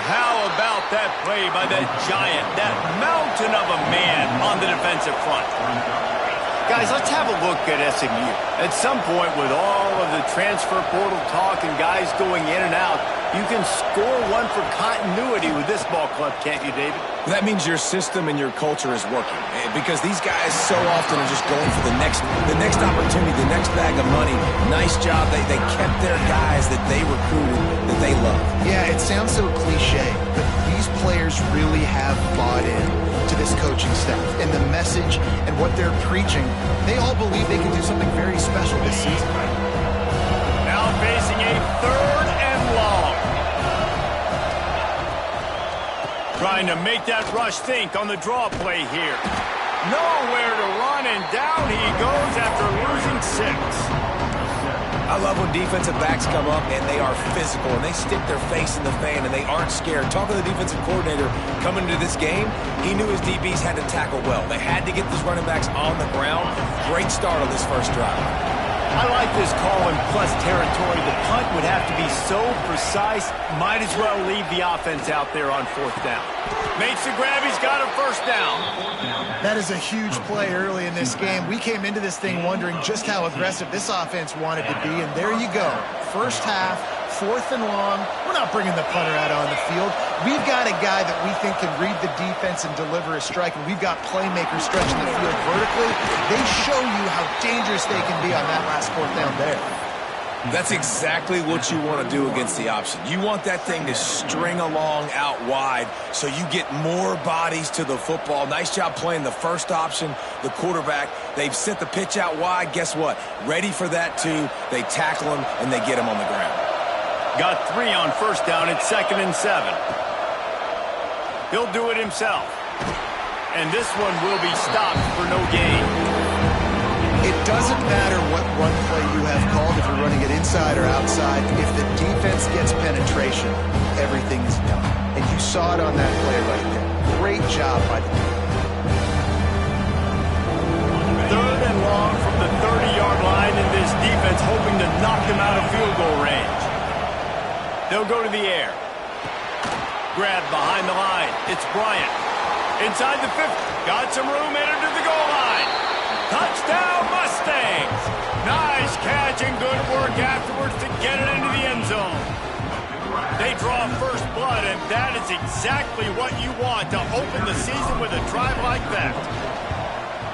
How about that play by that giant, that mountain of a man on the defensive front? Guys, let's have a look at SMU. At some point, with all of the transfer portal talk and guys going in and out, you can score one for continuity with this ball club, can't you, David? That means your system and your culture is working, because these guys so often are just going for the next opportunity, the next bag of money. Nice job. They kept their guys that they recruited, that they love. Yeah, it sounds so cliche, but these players really have bought in to this coaching staff and the message and what they're preaching. They all believe they can do something very special this season. Now facing a 3rd and long. Trying to make that rush think on the draw play here. Nowhere to run, and down he goes after losing 6. I love when defensive backs come up and they are physical and they stick their face in the fan and they aren't scared. Talking to the defensive coordinator coming into this game, he knew his DBs had to tackle well. They had to get these running backs on the ground. Great start on this first drive. I like this call in plus territory. The punt would have to be so precise, might as well leave the offense out there on 4th down. Makes the grab, he's got a 1st down. That is a huge play early in this game. We came into this thing wondering just how aggressive this offense wanted to be, and there you go. First half, 4th and long. We're not bringing the punter out on the field. We've got a guy that we think can read the defense and deliver a strike, and we've got playmakers stretching the field vertically. They show you how dangerous they can be on that last 4th down there. That's exactly what you want to do against the option. You want that thing to string along out wide so you get more bodies to the football. Nice job playing the first option, the quarterback. They've sent the pitch out wide. Guess what? Ready for that too. They tackle him and they get him on the ground. Got 3 on 1st down. It's 2nd and 7. He'll do it himself. And this one will be stopped for no gain. It doesn't matter what run play you have called, if you're running it inside or outside. If the defense gets penetration, everything is done. And you saw it on that play right there. Great job by the defense. 3rd and long from the 30-yard line, and this defense hoping to knock them out of field goal range. They'll go to the air. Grab behind the line. It's Bryant. Inside the 50. Got some room, entered to the goal line. Touchdown, Mustangs! Nice catch and good work afterwards to get it into the end zone. They draw first blood, and that is exactly what you want to open the season with a drive like that.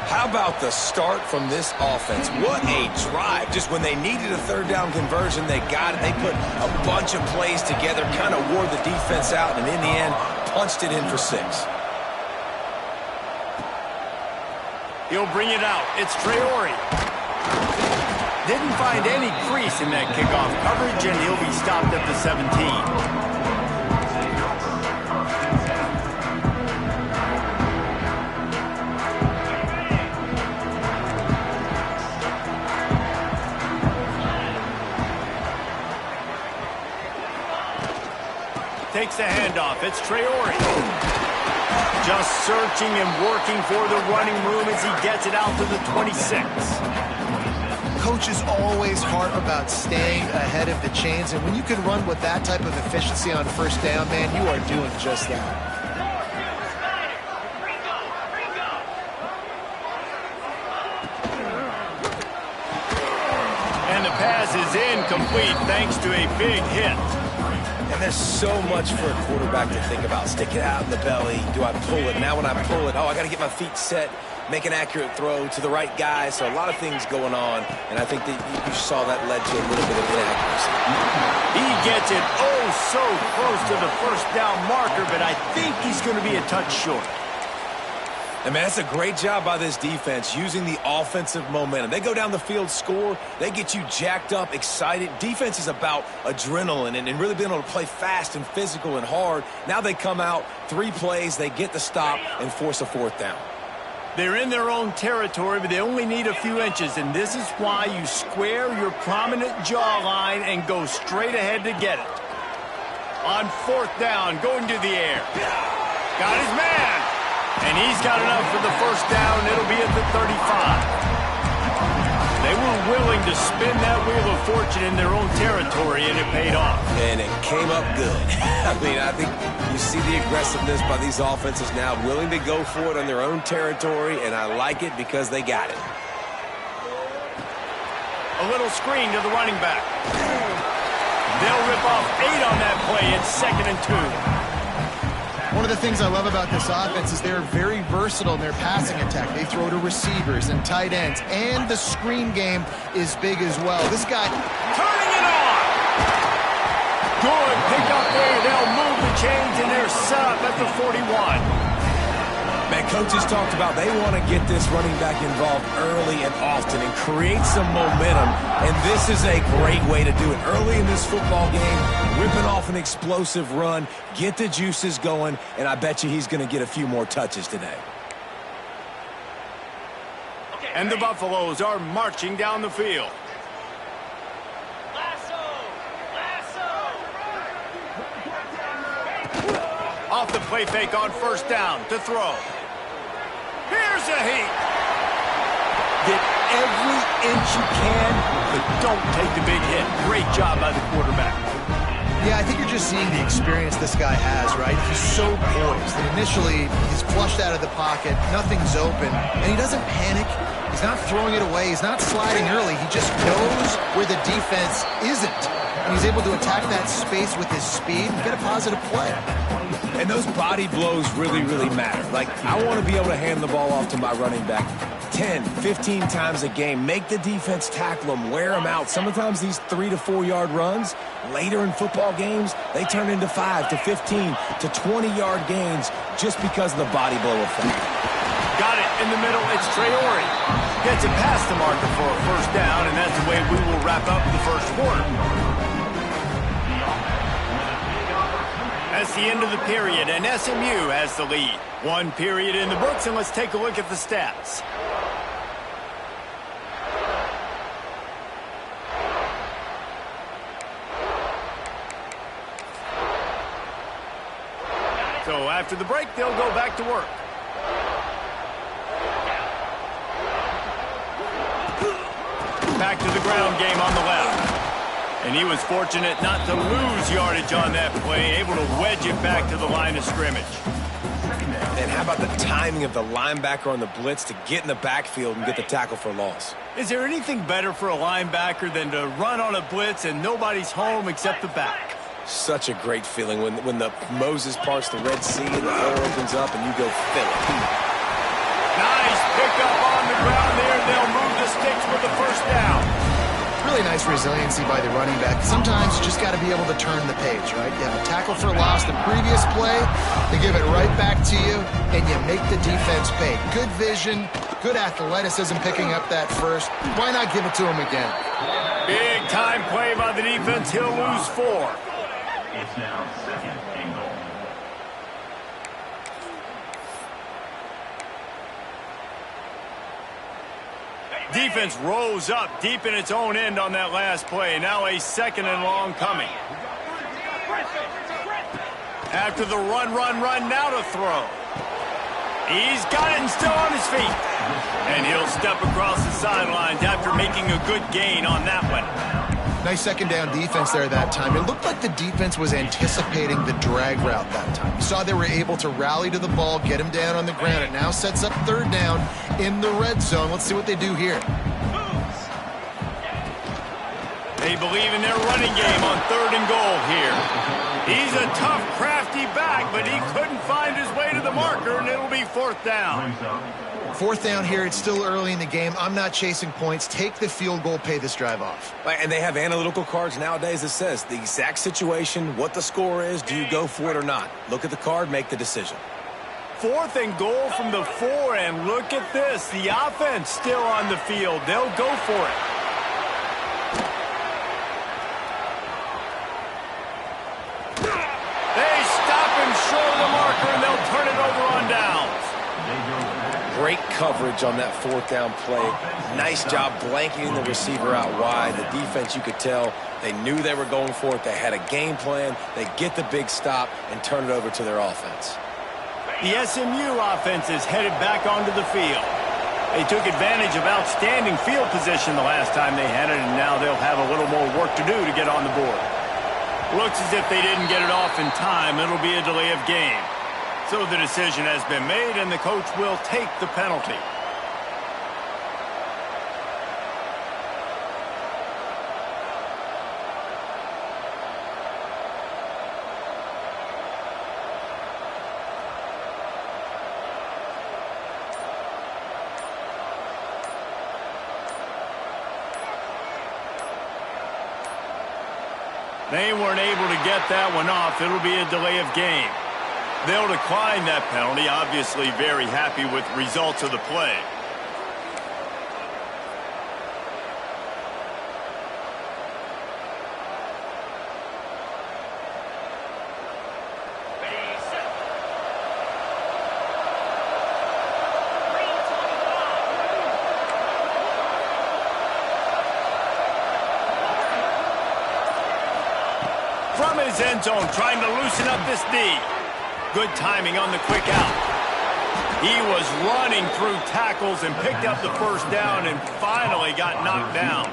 How about the start from this offense? What a drive. Just when they needed a 3rd down conversion, they got it. They put a bunch of plays together, kind of wore the defense out, and in the end, punched it in for 6. He'll bring it out. It's Traore. Didn't find any crease in that kickoff coverage, and he'll be stopped at the 17. Takes the handoff. It's Traore. Just searching and working for the running room as he gets it out to the 26. Coaches always harp about staying ahead of the chains, and when you can run with that type of efficiency on 1st down, man, you are doing just that. And the pass is incomplete thanks to a big hit. And there's so much for a quarterback to think about. Stick it out in the belly. Do I pull it? Now when I pull it, I got to get my feet set, make an accurate throw to the right guy. So a lot of things going on, and I think that you saw that led to a little bit of inaccuracy. He gets it so close to the 1st down marker, but I think he's going to be a touch short. And man, that's a great job by this defense using the offensive momentum. They go down the field, score, they get you jacked up, excited. Defense is about adrenaline and really being able to play fast and physical and hard. Now they come out, 3 plays, they get the stop and force a 4th down. They're in their own territory, but they only need a few inches, and this is why you square your prominent jawline and go straight ahead to get it. On 4th down, going to the air. Got his man. And he's got enough for the 1st down. It'll be at the 35. They were willing to spin that wheel of fortune in their own territory, and it paid off. And it came up good. I mean, I think You see the aggressiveness by these offenses now, willing to go for it on their own territory, and I like it because they got it. A little screen to the running back. They'll rip off 8 on that play. It's 2nd and 2. One of the things I love about this offense is they're very versatile in their passing attack. They throw to receivers and tight ends, and the screen game is big as well. This guy turning it on. Good pick up there. They'll move the chains, and they're set up at the 41. Man, coaches talked about they want to get this running back involved early and often and create some momentum, and this is a great way to do it. Early in this football game, ripping off an explosive run, get the juices going, and I bet you he's going to get a few more touches today. And the Buffaloes are marching down the field. Off the play fake on 1st down to throw. Here's a heat. Get every inch you can, but don't take the big hit. Great job by the quarterback. Yeah, I think you're just seeing the experience this guy has, right? He's so poised. And initially, he's flushed out of the pocket. Nothing's open. And he doesn't panic. He's not throwing it away. He's not sliding early. He just knows where the defense isn't. And he's able to attack that space with his speed and get a positive play. And those body blows really, really matter. Like, I want to be able to hand the ball off to my running back 10, 15 times a game. Make the defense tackle them, wear them out. Sometimes these 3 to 4 yard runs, later in football games, they turn into 5 to 15 to 20 yard gains just because of the body blow effect. Got it in the middle. It's Traore. Gets it past the marker for a 1st down, and that's the way we will wrap up the 1st quarter. That's the end of the period, and SMU has the lead. 1 period in the books, and let's take a look at the stats. So after the break, they'll go back to work. Back to the ground game on the left. And he was fortunate not to lose yardage on that play, able to wedge it back to the line of scrimmage. And how about the timing of the linebacker on the blitz to get in the backfield and get the tackle for loss? Is there anything better for a linebacker than to run on a blitz and nobody's home except the back? Such a great feeling when the Moses parts the Red Sea and the hole opens up and you go fill it. Nice pickup on the ground there. They'll move the sticks with the 1st down. Really nice resiliency by the running back. Sometimes you just got to be able to turn the page, right? You have a tackle for loss the previous play, they give it right back to you, and you make the defense pay. Good vision, good athleticism picking up that first. Why not give it to him again? Big time play by the defense. He'll lose 4. It's now 2nd and goal. Defense rose up deep in its own end on that last play. Now a 2nd and long coming. After the run, now to throw. He's got it and still on his feet. And he'll step across the sidelines after making a good gain on that one. Nice 2nd down defense there that time. It looked like the defense was anticipating the drag route that time. You saw they were able to rally to the ball, get him down on the ground. It now sets up 3rd down in the red zone. Let's see what they do here. They believe in their running game on 3rd and goal here. He's a tough, crafty back, but he couldn't find his way to the marker, and it'll be 4th down. 4th down here. It's still early in the game. I'm not chasing points. Take the field goal, pay this drive off. And they have analytical cards nowadays that says the exact situation, what the score is, do you go for it or not? Look at the card, make the decision. 4th and goal from the 4, and look at this. The offense still on the field. They'll go for it. They stop him short of the marker, and they'll turn it over on downs. Great coverage on that 4th down play. Nice job blanketing the receiver out wide. The defense, you could tell, they knew they were going for it. They had a game plan. They get the big stop and turn it over to their offense. The SMU offense is headed back onto the field. They took advantage of outstanding field position the last time they had it, and now they'll have a little more work to do to get on the board. Looks as if they didn't get it off in time. It'll be a delay of game. So the decision has been made, and the coach will take the penalty. They weren't able to get that one off. It'll be a delay of game. They'll decline that penalty, obviously very happy with the results of the play. From his end zone, trying to loosen up this D. Good timing on the quick out. He was running through tackles and picked up the first down and finally got knocked down.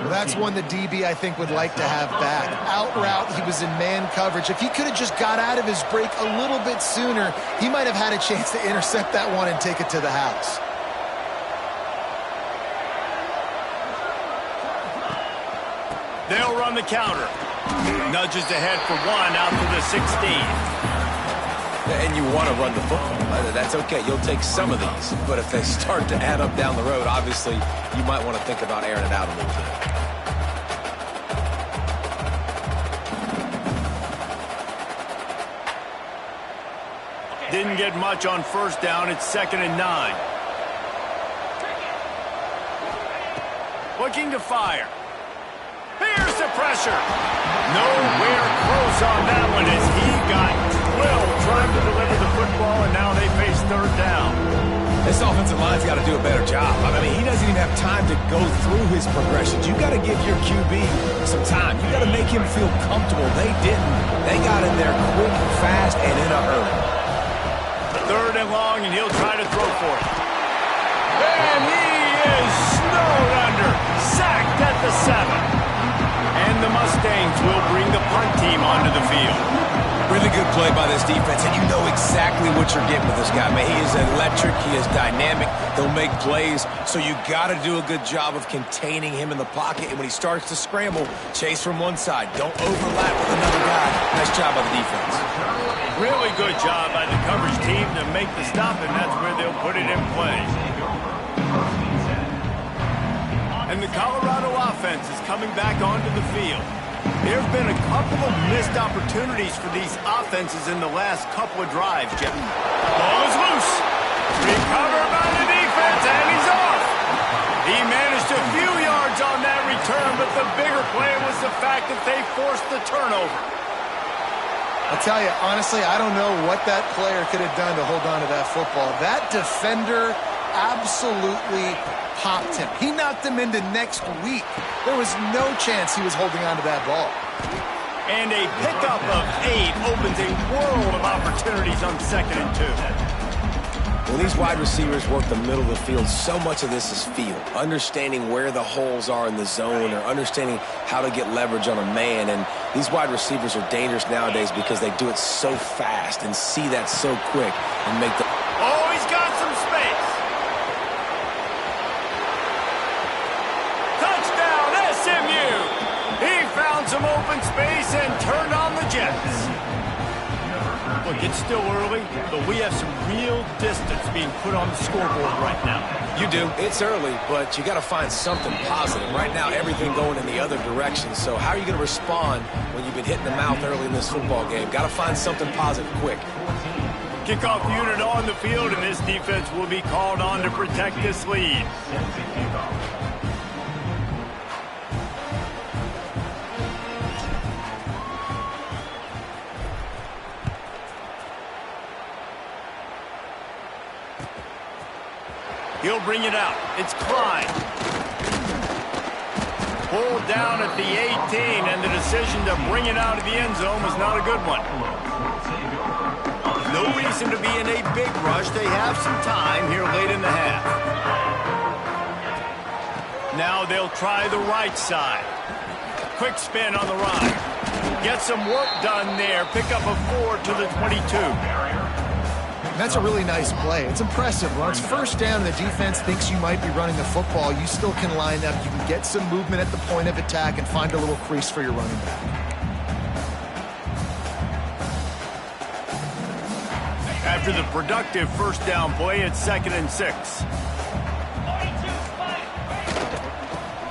Well, that's one the DB, I think, would like to have back. Out route, he was in man coverage. If he could have just got out of his break a little bit sooner, he might have had a chance to intercept that one and take it to the house. They'll run the counter. Nudges ahead for one out to the 16. And you want to run the football. That's okay. You'll take some of these. But if they start to add up down the road, obviously, you might want to think about airing it out a little bit. Didn't get much on first down. It's 2nd and 9. Looking to fire. Here's the pressure. Nowhere close on that one as he got drilled trying to deliver the football, and now they face 3rd down. This offensive line's got to do a better job. I mean, he doesn't even have time to go through his progressions. You got to give your QB some time. You got to make him feel comfortable. They didn't. They got in there quick, fast, and in a hurry. 3rd and long, and he'll try to throw for it. And he is snowed under. Sacked at the 7. And the Mustangs will bring the punt team onto the field. Really good play by this defense, and you know exactly what you're getting with this guy. Man, he is electric. He is dynamic. He'll make plays, so you got to do a good job of containing him in the pocket. And when he starts to scramble, chase from one side. Don't overlap with another guy. Nice job by the defense. Really good job by the coverage team to make the stop, and that's where they'll put it in play. And the Colorado offense is coming back onto the field. There have been a couple of missed opportunities for these offenses in the last couple of drives, Jeff. Ball is loose. Recovered by the defense, and he's off. He managed a few yards on that return, but the bigger play was the fact that they forced the turnover. I'll tell you, honestly, I don't know what that player could have done to hold on to that football. That defender absolutely popped him. He knocked him into next week. There was no chance he was holding on to that ball. And a pickup of 8 opens a world of opportunities on 2nd and 2. When these wide receivers work the middle of the field, so much of this is feel. Understanding where the holes are in the zone or understanding how to get leverage on a man. And these wide receivers are dangerous nowadays because they do it so fast and see that so quick and make the... Oh, he's got some space. Some open space and turned on the Jets. Look, it's still early, but we have some real distance being put on the scoreboard right now. You do. It's early, but you got to find something positive. Right now, everything going in the other direction. So how are you going to respond when you've been hit in the mouth early in this football game? Got to find something positive quick. Kickoff unit on the field, and this defense will be called on to protect this lead. He'll bring it out. It's Klein. Pulled down at the 18, and the decision to bring it out of the end zone was not a good one. No reason to be in a big rush. They have some time here late in the half. Now they'll try the right side. Quick spin on the ride. Get some work done there. Pick up a 4 to the 22. That's a really nice play. It's impressive. When it's first down and the defense thinks you might be running the football, you still can line up. You can get some movement at the point of attack and find a little crease for your running back. After the productive first down play, it's 2nd and 6.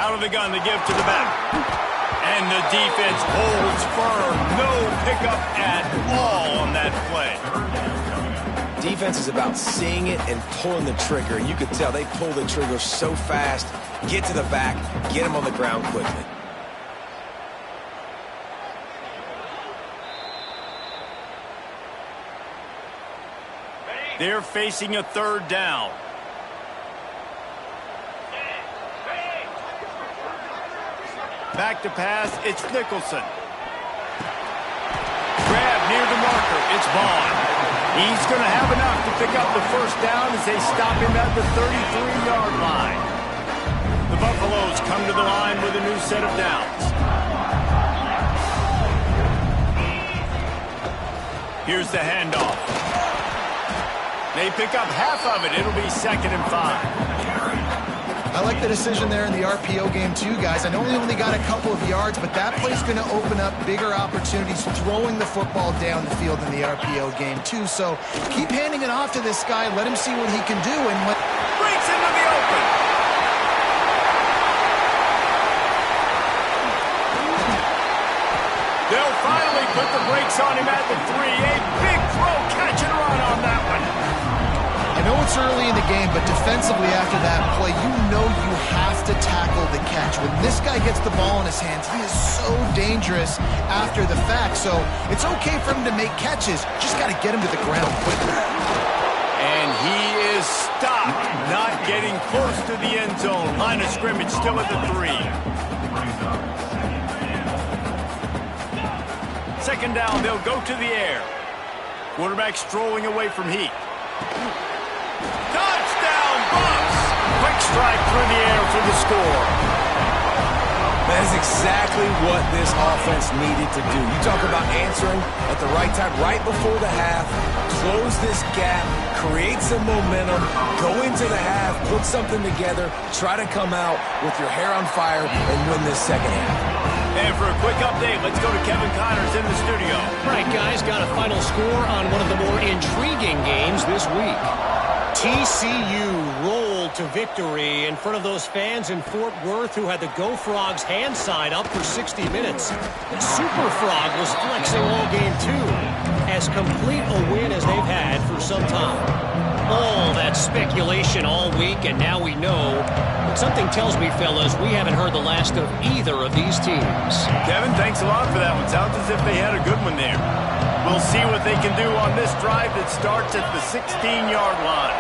Out of the gun, the give to the back. And the defense holds firm. No pickup at all on that play. Defense is about seeing it and pulling the trigger. And you could tell they pull the trigger so fast. Get to the back, get him on the ground quickly. They're facing a 3rd down. Back to pass, it's Nicholson. Grab near the marker, it's Vaughn. He's going to have enough to pick up the first down as they stop him at the 33-yard line. The Buffaloes come to the line with a new set of downs. Here's the handoff. They pick up half of it. It'll be 2nd and 5. I like the decision there in the RPO game too, guys. I know we only got a couple of yards, but that play's going to open up bigger opportunities throwing the football down the field in the RPO game too. So keep handing it off to this guy. Let him see what he can do. And when breaks into the open. They'll finally put the brakes on him at the 3. A big throw, catch and run on that one. I know it's early in the game, but defensively after that play, you know you have to tackle the catch. When this guy gets the ball in his hands, he is so dangerous after the fact. So it's okay for him to make catches. Just got to get him to the ground quickly. And he is stopped, not getting close to the end zone. Line of scrimmage still at the 3. 2nd down, they'll go to the air. Quarterback strolling away from Heat. Touchdown, Bucks! Quick strike through the air for the score. That is exactly what this offense needed to do. You talk about answering at the right time, right before the half, close this gap, create some momentum, go into the half, put something together, try to come out with your hair on fire and win this 2nd half. And for a quick update, let's go to Kevin Connors in the studio. All right, guys, got a final score on one of the more intriguing games this week. TCU rolled to victory in front of those fans in Fort Worth who had the Go Frogs hand sign up for 60 minutes. The Super Frog was flexing all game too. As complete a win as they've had for some time. All that speculation all week, and now we know. But something tells me, fellas, we haven't heard the last of either of these teams. Kevin, thanks a lot for that one. Sounds as if they had a good one there. We'll see what they can do on this drive that starts at the 16-yard line.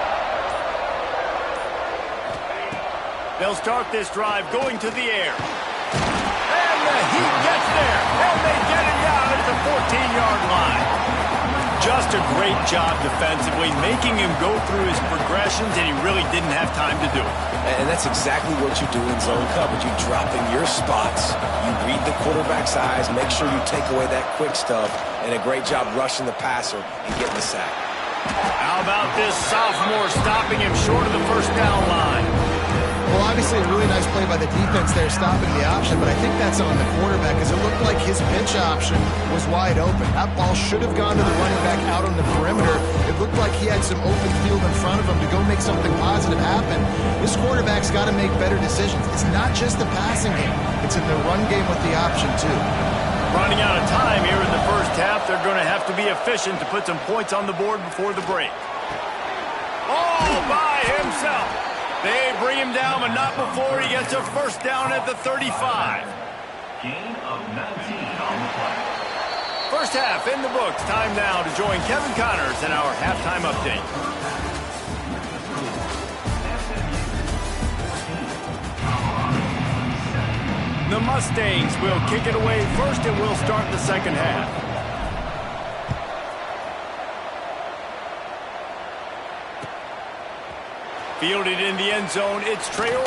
They'll start this drive going to the air. And the Heat gets there. And they get it down at the 14-yard line. Just a great job defensively, making him go through his progressions, and he really didn't have time to do it. And that's exactly what you do in zone coverage. You drop in your spots, you read the quarterback's eyes, make sure you take away that quick stuff, and a great job rushing the passer and getting the sack. How about this sophomore stopping him short of the first down line? Well, obviously a really nice play by the defense there stopping the option, but I think that's on the quarterback because it looked like his pitch option was wide open. That ball should have gone to the running back out on the perimeter. It looked like he had some open field in front of him to go make something positive happen. This quarterback's got to make better decisions. It's not just the passing game. It's in the run game with the option, too. Running out of time here in the first half. They're going to have to be efficient to put some points on the board before the break. All by himself. They bring him down, but not before he gets a first down at the 35. Gain of 19 on the play. First half in the books. Time now to join Kevin Connors in our halftime update. The Mustangs will kick it away first, and we'll start the second half. Fielded in the end zone, it's Traore.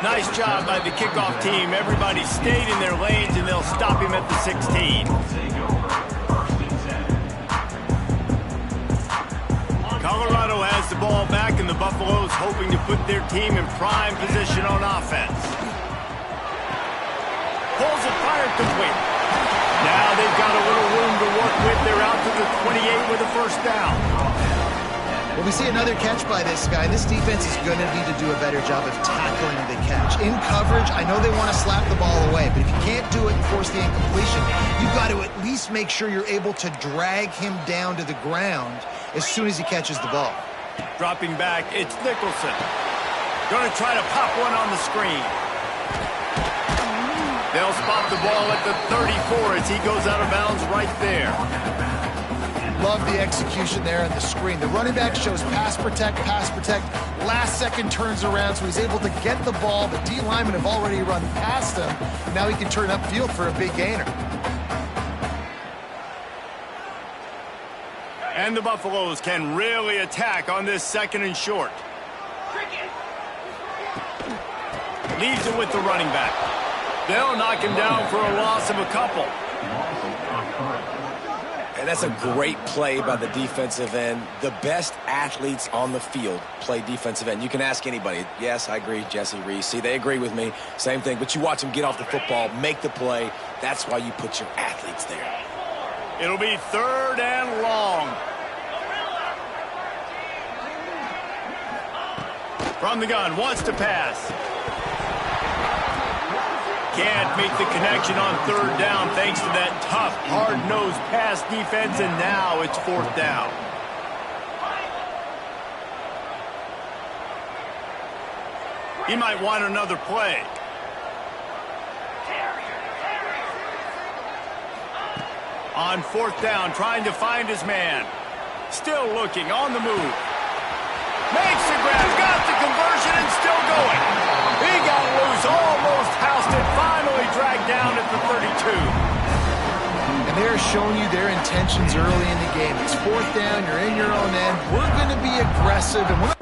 Nice job by the kickoff team. Everybody stayed in their lanes, and they'll stop him at the 16. Colorado has the ball back, and the Buffaloes hoping to put their team in prime position on offense. Pulls it, fired complete. Now they've got a little room to work with. They're out to the 28 with a first down. Well, we see another catch by this guy. This defense is going to need to do a better job of tackling the catch. In coverage, I know they want to slap the ball away, but if you can't do it and force the incompletion, you've got to at least make sure you're able to drag him down to the ground as soon as he catches the ball. Dropping back, it's Nicholson. Going to try to pop one on the screen. They'll spot the ball at the 34 as he goes out of bounds right there. Love the execution there on the screen. The running back shows pass protect, last second turns around, so he's able to get the ball. The D linemen have already run past him, and now he can turn upfield for a big gainer. And the Buffaloes can really attack on this 2nd and short. Leaves it with the running back. They'll knock him down for a loss of a couple. And that's a great play by the defensive end. The best athletes on the field play defensive end. You can ask anybody. Yes, I agree, Jesse Reese. See, they agree with me. Same thing. But you watch them get off the football, make the play. That's why you put your athletes there. It'll be 3rd and long. From the gun, wants to pass. Can't make the connection on 3rd down thanks to that tough, hard-nosed pass defense, and now it's 4th down. He might want another play. On 4th down, trying to find his man. Still looking, on the move. Makes the grab, got the conversion, and still going. He got loose, almost housed it, finally dragged down at the 32. And they're showing you their intentions early in the game. It's 4th down, you're in your own end. We're going to be aggressive, and we're not.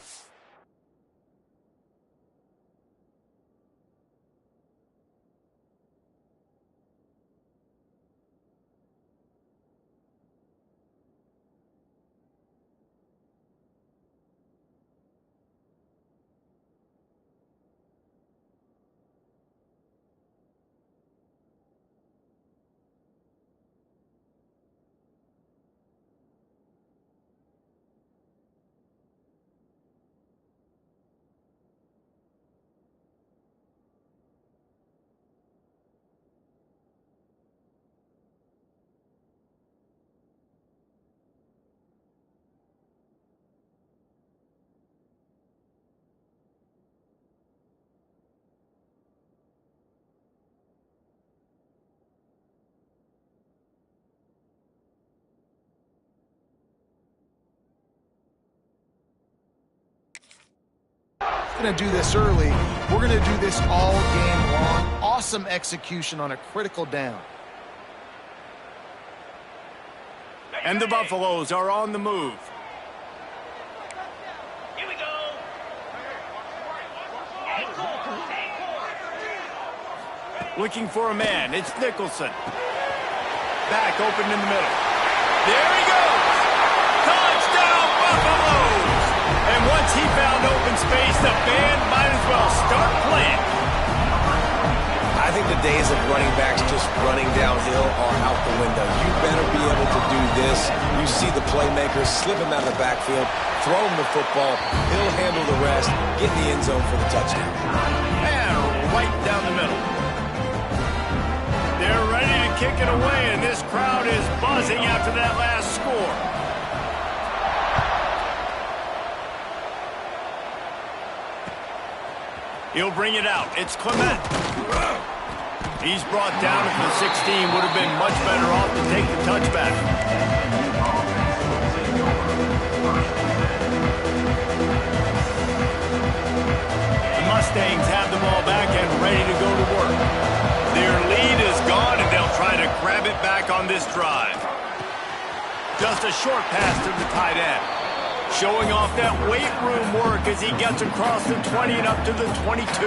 Going to do this early. We're going to do this all game long. Awesome execution on a critical down. And the Buffaloes are on the move. Here we go. Looking for a man. It's Nicholson. Back open in the middle. There he goes. Touchdown, Buffaloes. And once he found open space, the band might as well start playing. I think the days of running backs just running downhill are out the window. You better be able to do this. You see the playmakers slip him out of the backfield, throw him the football, he'll handle the rest, get in the end zone for the touchdown. And right down the middle. They're ready to kick it away, and this crowd is buzzing after that last score. He'll bring it out. It's Clement. He's brought down at the 16. Would have been much better off to take the touchback. The Mustangs have the ball back and ready to go to work. Their lead is gone, and they'll try to grab it back on this drive. Just a short pass to the tight end. Showing off that weight room work as he gets across the 20 and up to the 22.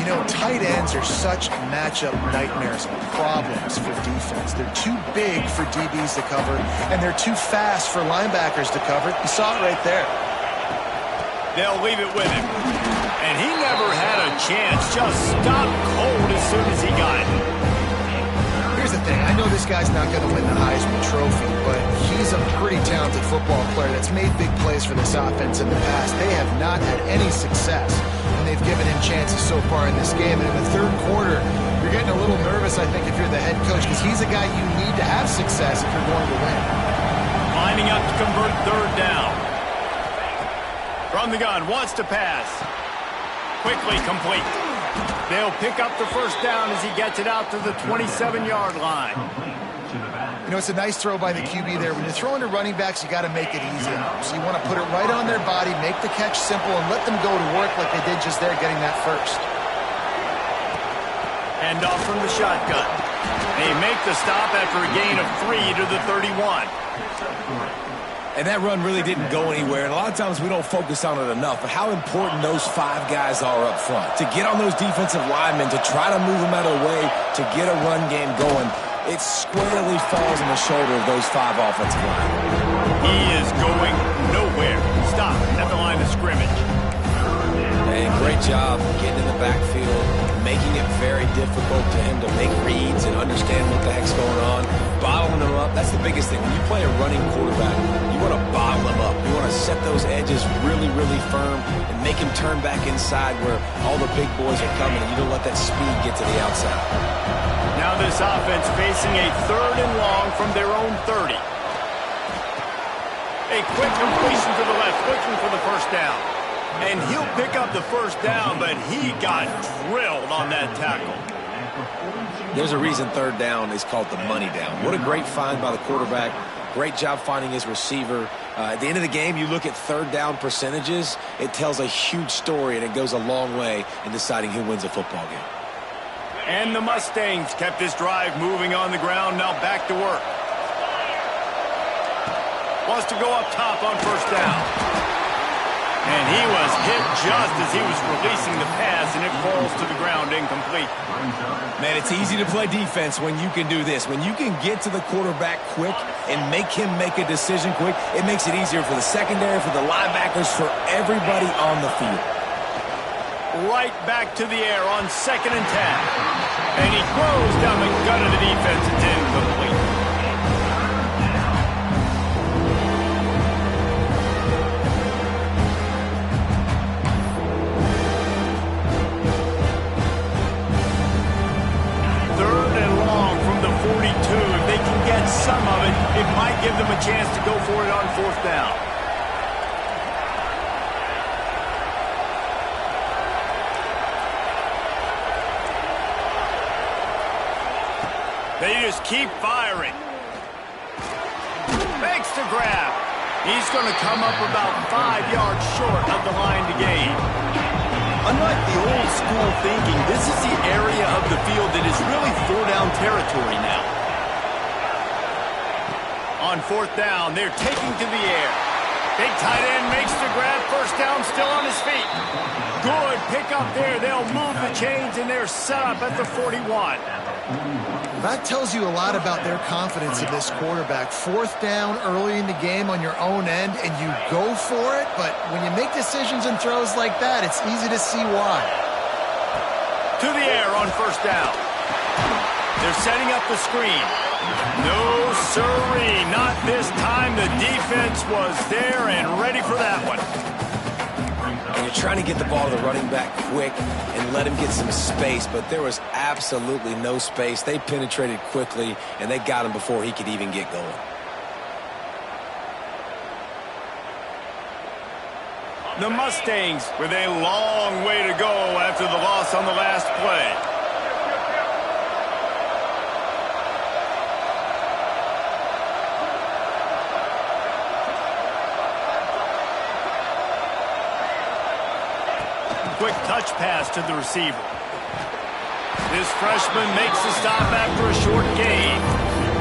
You know, tight ends are such matchup nightmares and problems for defense. They're too big for DBs to cover, and they're too fast for linebackers to cover. You saw it right there. They'll leave it with him. And he never had a chance. Just stopped cold as soon as he got it. Here's the thing. I know this guy's not going to win the Heisman Trophy, but he's a pretty talented football player that's made big plays for this offense in the past. They have not had any success, and they've given him chances so far in this game. And in the third quarter, you're getting a little nervous, I think, if you're the head coach, because he's a guy you need to have success if you're going to win. Lining up to convert third down. From the gun, wants to pass. Quickly complete. They'll pick up the first down as he gets it out to the 27-yard line. You know, it's a nice throw by the QB there. When you're throwing to running backs, you got to make it easy on them. So you want to put it right on their body, make the catch simple, and let them go to work like they did just there, getting that first. Hand off from the shotgun. They make the stop after a gain of 3 to the 31. And that run really didn't go anywhere, and a lot of times we don't focus on it enough, but how important those 5 guys are up front. To get on those defensive linemen, to try to move them out of the way, to get a run game going, it squarely falls on the shoulder of those 5 offensive linemen. He is going nowhere. Stop at the line of scrimmage. And great job getting in the backfield, making it very difficult to him to make reads and understand what the heck's going on. Bottling them up, that's the biggest thing. When you play a running quarterback, you want to bottle them up. You want to set those edges really, really firm and make him turn back inside where all the big boys are coming, and you don't let that speed get to the outside. Now this offense facing a third and long from their own 30. A quick completion to the left, looking for the first down. And he'll pick up the first down, but he got drilled on that tackle. There's a reason third down is called the money down. What a great find by the quarterback. Great job finding his receiver. At the end of the game, you look at third down percentages. It tells a huge story, and it goes a long way in deciding who wins a football game. And the Mustangs kept this drive moving on the ground. Now back to work. Wants to go up top on first down. And he was hit just as he was releasing the pass, and it falls to the ground incomplete. Man, it's easy to play defense when you can do this. When you can get to the quarterback quick and make him make a decision quick, it makes it easier for the secondary, for the linebackers, for everybody on the field. Right back to the air on 2nd and 10. And he throws down the gut of the defense. It's incomplete. Some of it, it might give them a chance to go for it on fourth down. They just keep firing. Makes the grab. He's going to come up about 5 yards short of the line to gain. Unlike the old school thinking, this is the area of the field that is really four-down territory now. On fourth down, they're taking to the air. Big tight end makes the grab. First down, still on his feet. Good pick up there. They'll move the chains, and they're set up at the 41. That tells you a lot about their confidence in this quarterback. Fourth down early in the game on your own end, and you go for it. But when you make decisions and throws like that, it's easy to see why. To the air on first down. They're setting up the screen. No, sirree, not this time. The defense was there and ready for that one. And you're trying to get the ball to the running back quick and let him get some space, but there was absolutely no space. They penetrated quickly, and they got him before he could even get going. The Mustangs with a long way to go after the loss on the last play. Quick touch pass to the receiver. This freshman makes the stop after a short gain.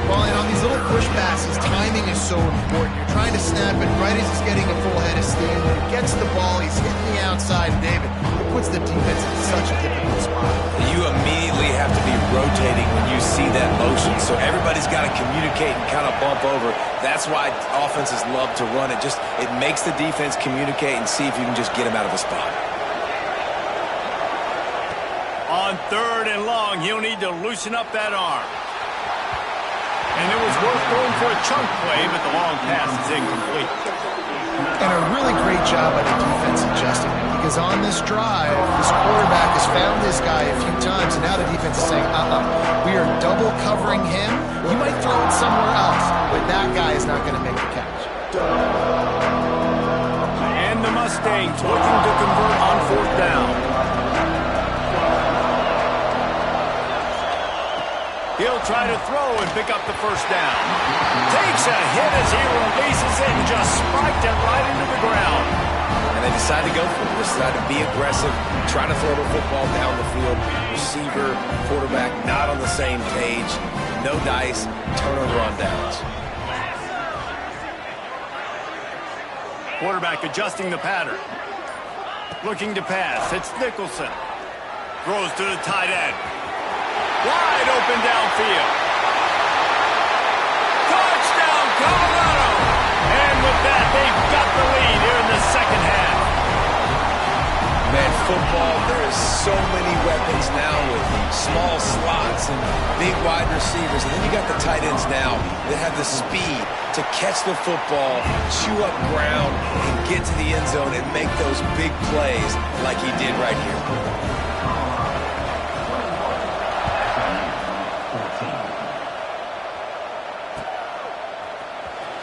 Well, and on these little push passes, timing is so important. You're trying to snap it right as he's getting a full head of steam. When he gets the ball, he's hitting the outside, David. It puts the defense in such a difficult spot. You immediately have to be rotating when you see that motion, so everybody's got to communicate and kind of bump over. That's why offenses love to run it. It makes the defense communicate and see if you can just get him out of the spot. On 3rd and long, he'll need to loosen up that arm. And it was worth going for a chunk play, but the long pass is incomplete. And a really great job by the defense adjusting, because on this drive, this quarterback has found this guy a few times, and now the defense is saying, we are double covering him. You might throw it somewhere else, but that guy is not going to make the catch. And the Mustangs looking to convert on 4th down. He'll try to throw and pick up the first down. Takes a hit as he releases it and just spiked it right into the ground. And they decide to go for it. They decide to be aggressive, try to throw the football down the field. Receiver, quarterback, not on the same page. No dice, turnover on downs. Quarterback adjusting the pattern. Looking to pass. It's Nicholson. Throws to the tight end. Wide open downfield. Touchdown, Colorado! And with that, they've got the lead here in the second half. Man, football, there is so many weapons now with small slots and big wide receivers. And then you got the tight ends now that have the speed to catch the football, chew up ground, and get to the end zone and make those big plays like he did right here.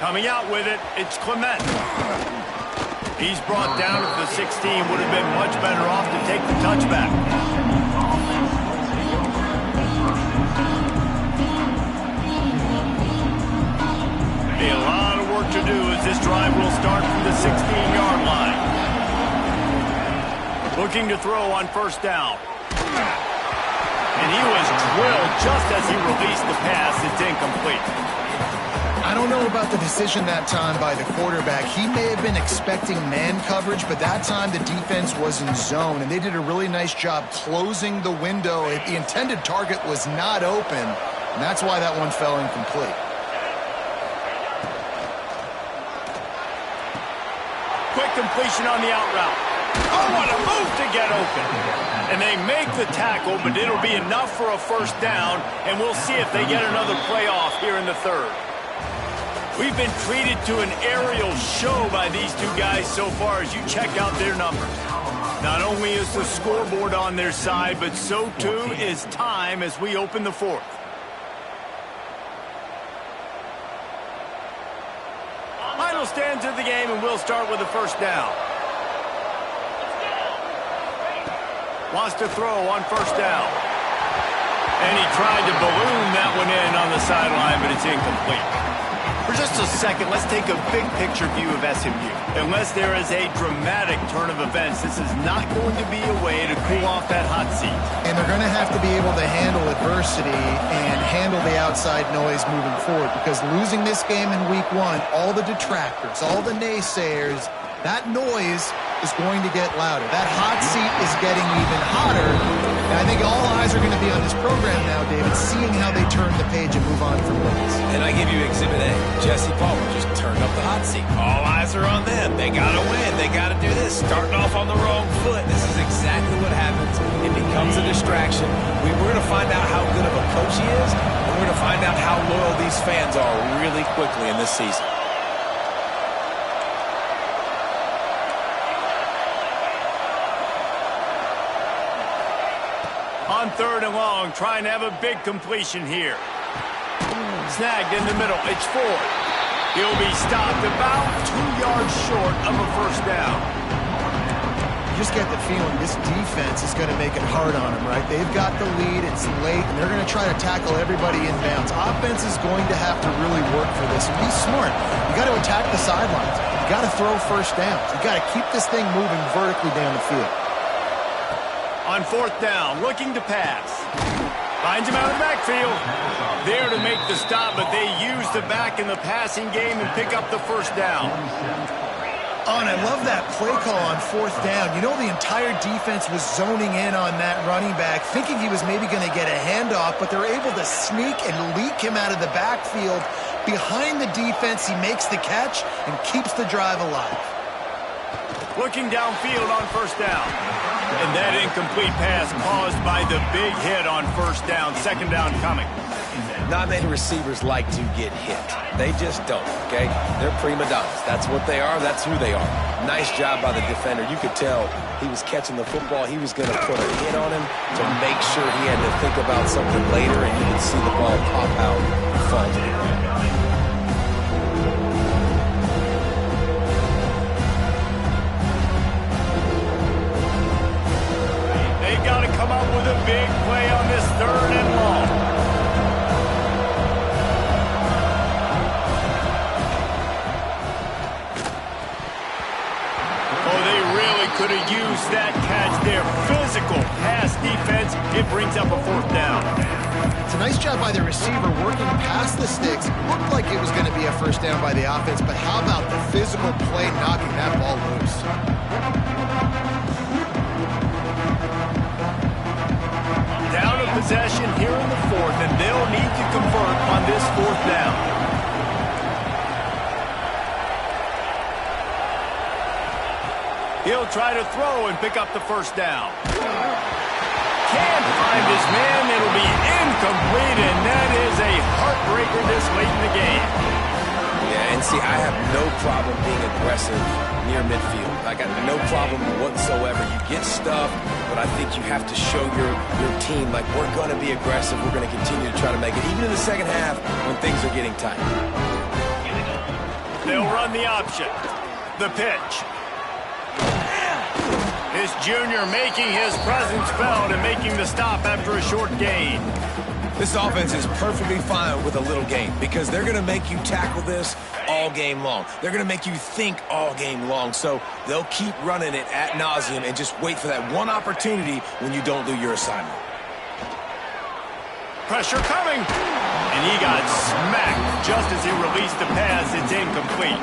Coming out with it, it's Clement. He's brought down at the 16. Would have been much better off to take the touchback. Be a lot of work to do as this drive will start from the 16-yard line. Looking to throw on 1st down. And he was drilled just as he released the pass. It's incomplete. I don't know about the decision that time by the quarterback. He may have been expecting man coverage, but that time the defense was in zone, and they did a really nice job closing the window. The intended target was not open, and that's why that one fell incomplete. Quick completion on the out route. Oh, what a move to get open. And they make the tackle, but it'll be enough for a 1st down, and we'll see if they get another playoff here in the 3rd. We've been treated to an aerial show by these two guys so far as you check out their numbers. Not only is the scoreboard on their side, but so too is time as we open the 4th. Final stands of the game, and we'll start with the 1st down. Wants to throw on 1st down. And he tried to balloon that one in on the sideline, but it's incomplete. For just a second, let's take a big-picture view of SMU. Unless there is a dramatic turn of events, this is not going to be a way to cool off that hot seat. And they're going to have to be able to handle adversity and handle the outside noise moving forward, because losing this game in week 1, all the detractors, all the naysayers, that noise is going to get louder. That hot seat is getting even hotter. And I think all eyes are going to be on this program now, David, seeing how they turn the page and move on from this. And I give you Exhibit A. Jesse Palmer just turned up the hot seat. All eyes are on them. They got to win. They got to do this. Starting off on the wrong foot. This is exactly what happens. It becomes a distraction. We're going to find out how good of a coach he is, and we're going to find out how loyal these fans are really quickly in this season. On 3rd and long, trying to have a big completion here. Snagged in the middle. It's Ford. He'll be stopped about 2 yards short of a 1st down. You just get the feeling this defense is going to make it hard on them, right? They've got the lead. It's late, and they're going to try to tackle everybody inbounds. Offense is going to have to really work for this. And be smart. You got to attack the sidelines. You got to throw 1st downs. You got to keep this thing moving vertically down the field. On 4th down, looking to pass. Finds him out of the backfield. There to make the stop, but they use the back in the passing game and pick up the first down. Oh, and I love that play call on fourth down. You know, the entire defense was zoning in on that running back, thinking he was maybe going to get a handoff, but they're able to sneak and leak him out of the backfield. Behind the defense, he makes the catch and keeps the drive alive. Looking downfield on first down. And that incomplete pass caused by the big hit on first down. Second down coming. Not many receivers like to get hit. They just don't, okay? They're prima donnas. That's what they are. That's who they are. Nice job by the defender. You could tell he was catching the football. He was going to put a hit on him to make sure he had to think about something later, and you could see the ball pop out and fall to the ground. They got to come up with a big play on this third and long. Could have used that catch there. Physical pass defense. It brings up a fourth down. It's a nice job by the receiver working past the sticks. Looked like it was going to be a first down by the offense, but how about the physical play knocking that ball loose? Down a possession here in the fourth, and they'll need to convert on this fourth down. He'll try to throw and pick up the first down. Can't find his man. It'll be incomplete, and that is a heartbreaker this late in the game. Yeah, and see, I have no problem being aggressive near midfield. I got no problem whatsoever. You get stuff, but I think you have to show your team, like, we're going to be aggressive. We're going to continue to try to make it, even in the second half when things are getting tight. They'll run the option. The pitch. This junior making his presence felt and making the stop after a short gain. This offense is perfectly fine with a little gain because they're going to make you tackle this all game long. They're going to make you think all game long. So they'll keep running it ad nauseum and just wait for that one opportunity when you don't do your assignment. Pressure coming. And he got smacked just as he released the pass. It's incomplete.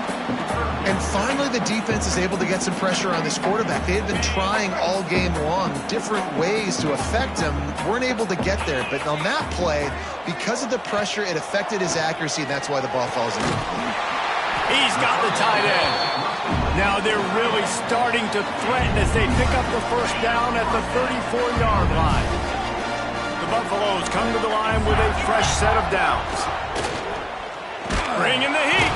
And finally, the defense is able to get some pressure on this quarterback. They had been trying all game long different ways to affect him. Weren't able to get there. But on that play, because of the pressure, it affected his accuracy, and that's why the ball falls in. He's got the tight end. Now they're really starting to threaten as they pick up the first down at the 34-yard line. The Buffaloes come to the line with a fresh set of downs. Bringing the heat.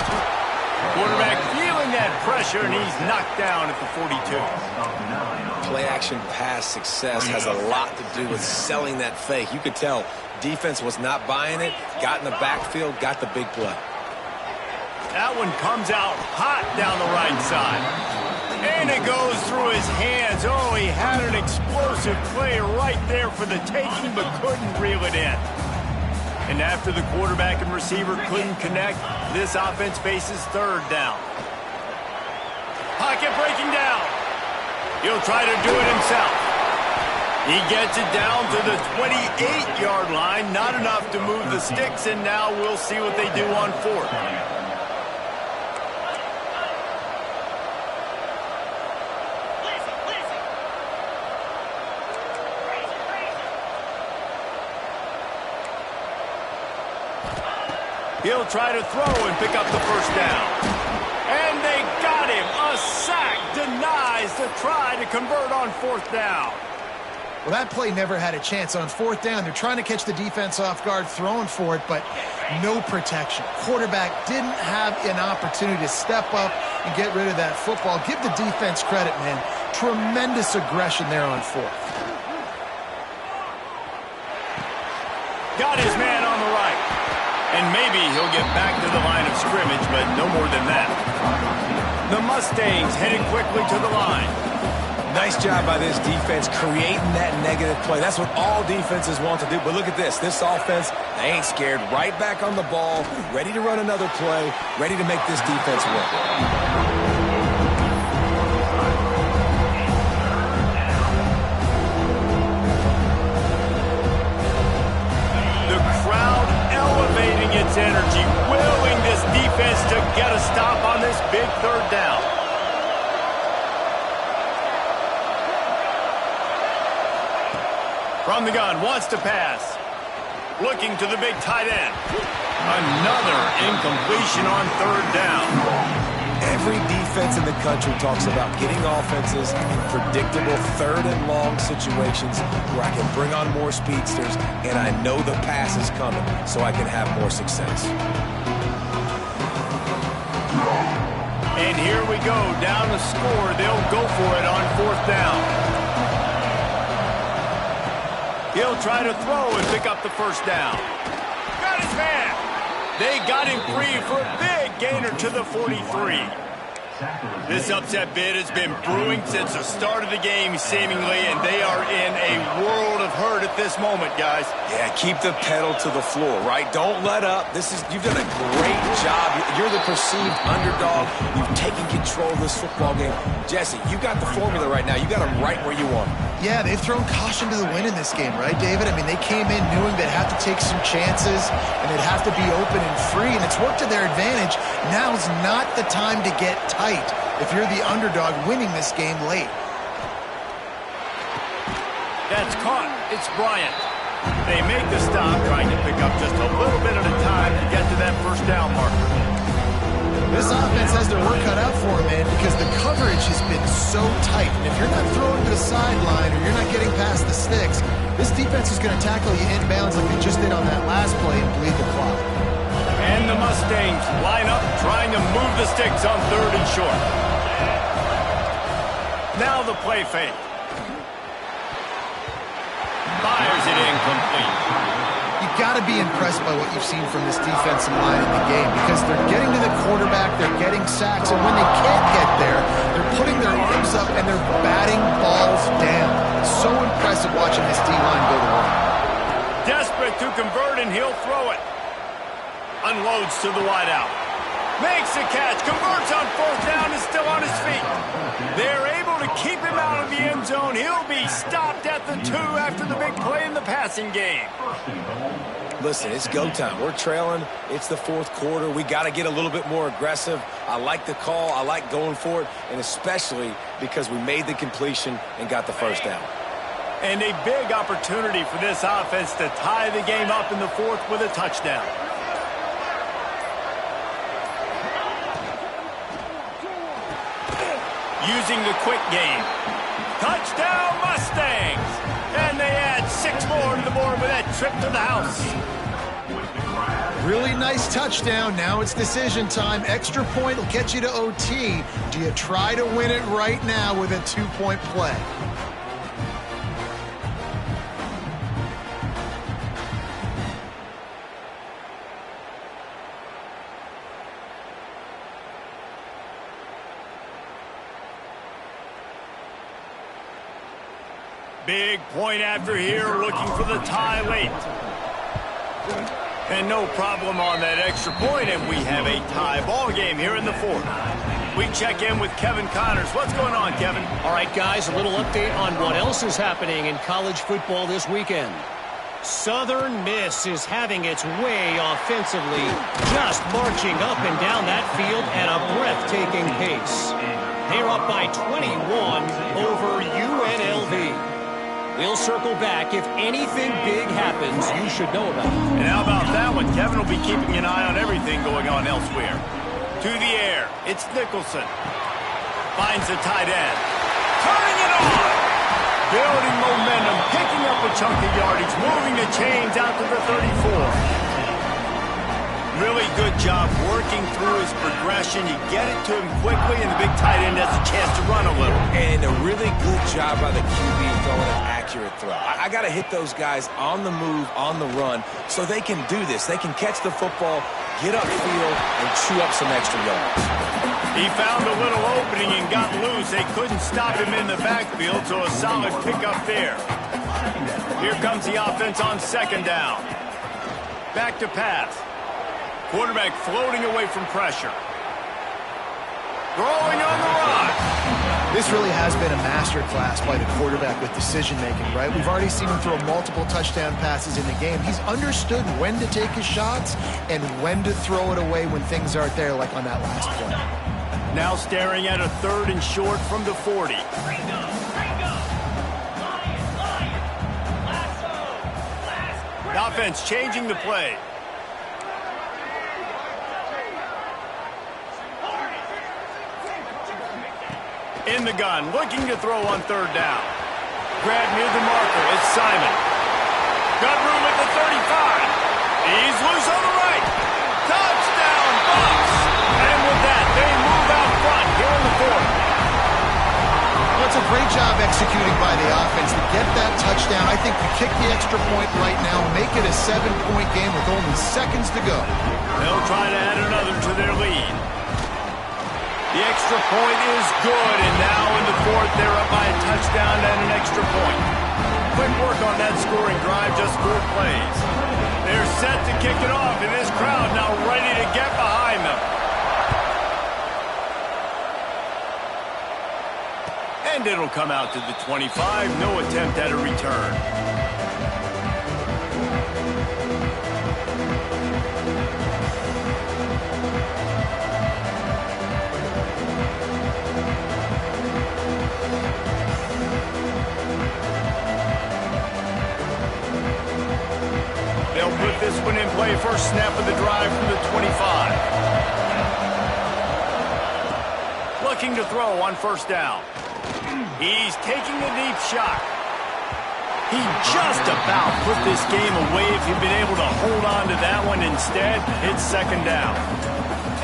Quarterback feeling that pressure, and he's knocked down at the 42. Play-action pass success has a lot to do with selling that fake. You could tell defense was not buying it, got in the backfield, got the big play. That one comes out hot down the right side. And it goes through his hands. Oh, he had an explosive play right there for the taking, but couldn't reel it in. And after the quarterback and receiver couldn't connect, this offense faces third down. Pocket breaking down. He'll try to do it himself. He gets it down to the 28-yard line. Not enough to move the sticks, and now we'll see what they do on fourth. He'll try to throw and pick up the first down. And they got him. A sack denies the try to convert on fourth down. Well, that play never had a chance. On fourth down, they're trying to catch the defense off guard, throwing for it, but no protection. Quarterback didn't have an opportunity to step up and get rid of that football. Give the defense credit, man. Tremendous aggression there on fourth. Got his man on the right. And maybe he'll get back to the line of scrimmage, but no more than that. The Mustangs headed quickly to the line. Nice job by this defense creating that negative play. That's what all defenses want to do. But look at this. This offense, they ain't scared. Right back on the ball, ready to run another play, ready to make this defense work. immense energy, willing this defense to get a stop on this big third down. From the gun, wants to pass. Looking to the big tight end. Another incompletion on third down. Every defense in the country talks about getting offenses in predictable third and long situations where I can bring on more speedsters and I know the pass is coming so I can have more success. And here we go, down the score. They'll go for it on fourth down. He'll try to throw and pick up the first down. Got his man. They got him free for a big gainer to the 43. This upset bid has been brewing since the start of the game, seemingly, and they are in a world of hurt at this moment, guys. Yeah, keep the pedal to the floor, right? Don't let up. You've done a great job. You're the perceived underdog. You've taken control of this football game. Jesse, you got the formula right now. You got them right where you want them. Yeah, they've thrown caution to the wind in this game, right, David? I mean, they came in knowing they'd have to take some chances and they'd have to be open and free, and it's worked to their advantage. Now's not the time to get tight if you're the underdog winning this game late. That's caught. It's Bryant. They make the stop, trying to pick up just a little bit at a time to get to that first down marker. This offense has their work cut out for them, man, because the coverage has been so tight. And if you're not throwing to the sideline or you're not getting past the sticks, this defense is going to tackle you inbounds like they just did on that last play and bleed the clock. And the Mustangs line up, trying to move the sticks on third and short. Now the play fake. Fires it incomplete. You've got to be impressed by what you've seen from this defensive line in the game because they're getting to the quarterback, they're getting sacks, and when they can't get there, they're putting their arms up and they're batting balls down. It's so impressive watching this D-line go to work. Desperate to convert, and he'll throw it. Unloads to the wideout. Makes the catch, converts on fourth down, is still on his feet. They're able to keep him out of the end zone. He'll be stopped at the 2 after the big play in the passing game. Listen, it's go time. We're trailing. It's the fourth quarter. We got to get a little bit more aggressive. I like the call. I like going for it, and especially because we made the completion and got the first down. And a big opportunity for this offense to tie the game up in the fourth with a touchdown. Using the quick game. Touchdown Mustangs! And they add 6 more to the board with that trip to the house. Really nice touchdown. Now it's decision time. Extra point will get you to OT. Do you try to win it right now with a 2-point play? Big point after here, looking for the tie late. And no problem on that extra point, and we have a tie ball game here in the fourth. We check in with Kevin Connors. What's going on, Kevin? All right, guys, a little update on what else is happening in college football this weekend. Southern Miss is having its way offensively, just marching up and down that field at a breathtaking pace. They're up by 21 over UNLV. We'll circle back. If anything big happens, you should know about it. And how about that one? Kevin will be keeping an eye on everything going on elsewhere. To the air, it's Nicholson. Finds the tight end. Turning it on! Building momentum, picking up a chunk of yardage, moving the chains out to the 34. Really good job working through his progression. You get it to him quickly, and the big tight end has a chance to run a little. And a really good job by the QB throwing an accurate throw. I got to hit those guys on the move, on the run, so they can do this. They can catch the football, get upfield, and chew up some extra yards. He found a little opening and got loose. They couldn't stop him in the backfield, so a solid pickup there. Here comes the offense on second down. Back to pass. Quarterback floating away from pressure. Throwing on the run. This really has been a master class by the quarterback with decision-making, right? We've already seen him throw multiple touchdown passes in the game. He's understood when to take his shots and when to throw it away when things aren't there, like on that last play. Now staring at a 3rd and short from the 40. The offense changing the play. In the gun, looking to throw on 3rd down. Grab near the marker, it's Simon. Got room at the 35. He's loose on the right. Touchdown, Bucks! And with that, they move out front here in the 4th. Well, it's a great job executing by the offense to get that touchdown. I think you kick the extra point right now, make it a 7-point game with only seconds to go. They'll try to add another to their lead. The extra point is good, and now in the 4th, they're up by a touchdown and an extra point. Quick work on that scoring drive, just 4 plays. They're set to kick it off, and this crowd now ready to get behind them. And it'll come out to the 25, no attempt at a return. They'll put this one in play. First snap of the drive from the 25. Looking to throw on 1st down. He's taking a deep shot. He just about put this game away if he'd been able to hold on to that one. Instead, it's 2nd down.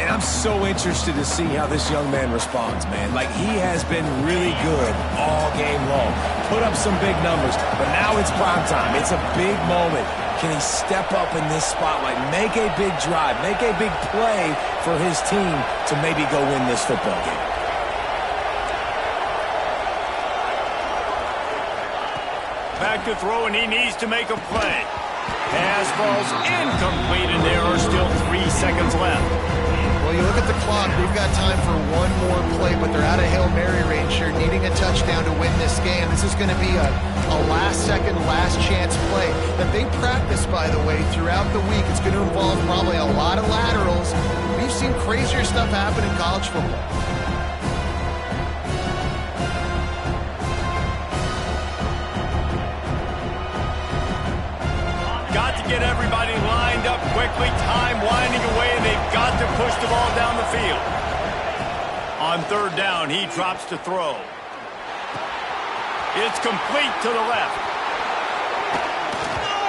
And I'm so interested to see how this young man responds, man. Like, he has been really good all game long. Put up some big numbers, but now it's prime time. It's a big moment. Can he step up in this spotlight, make a big drive, make a big play for his team to maybe go win this football game? Back to throw, and he needs to make a play. Pass ball's incomplete, and there are still 3 seconds left. Well, you look at the clock, we've got time for one more play, but they're out of Hail Mary range here, needing a touchdown to win this game. This is going to be a last-second, last-chance play that they practice, by the way, throughout the week. It's going to involve probably a lot of laterals. We've seen crazier stuff happen in college football. Got to get everybody lined up quickly. Time winding away. They've got to push the ball down the field. On 3rd down, he drops to throw. It's complete to the left.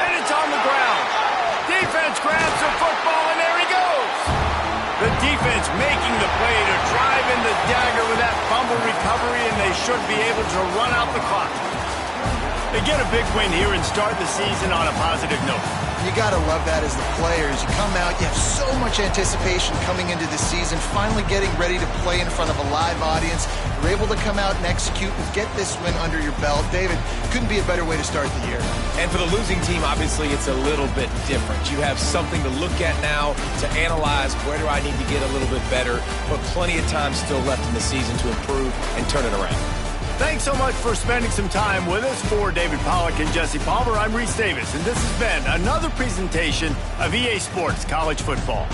And it's on the ground. Defense grabs the football, and there he goes. The defense making the play to drive in the dagger with that fumble recovery, and they should be able to run out the clock. They get a big win here and start the season on a positive note. You got to love that as the players. You come out, you have so much anticipation coming into the season, finally getting ready to play in front of a live audience. You're able to come out and execute and get this win under your belt. David, couldn't be a better way to start the year. And for the losing team, obviously, it's a little bit different. You have something to look at now to analyze where do I need to get a little bit better, but plenty of time still left in the season to improve and turn it around. Thanks so much for spending some time with us. For David Pollack and Jesse Palmer, I'm Reese Davis, and this has been another presentation of EA Sports College Football.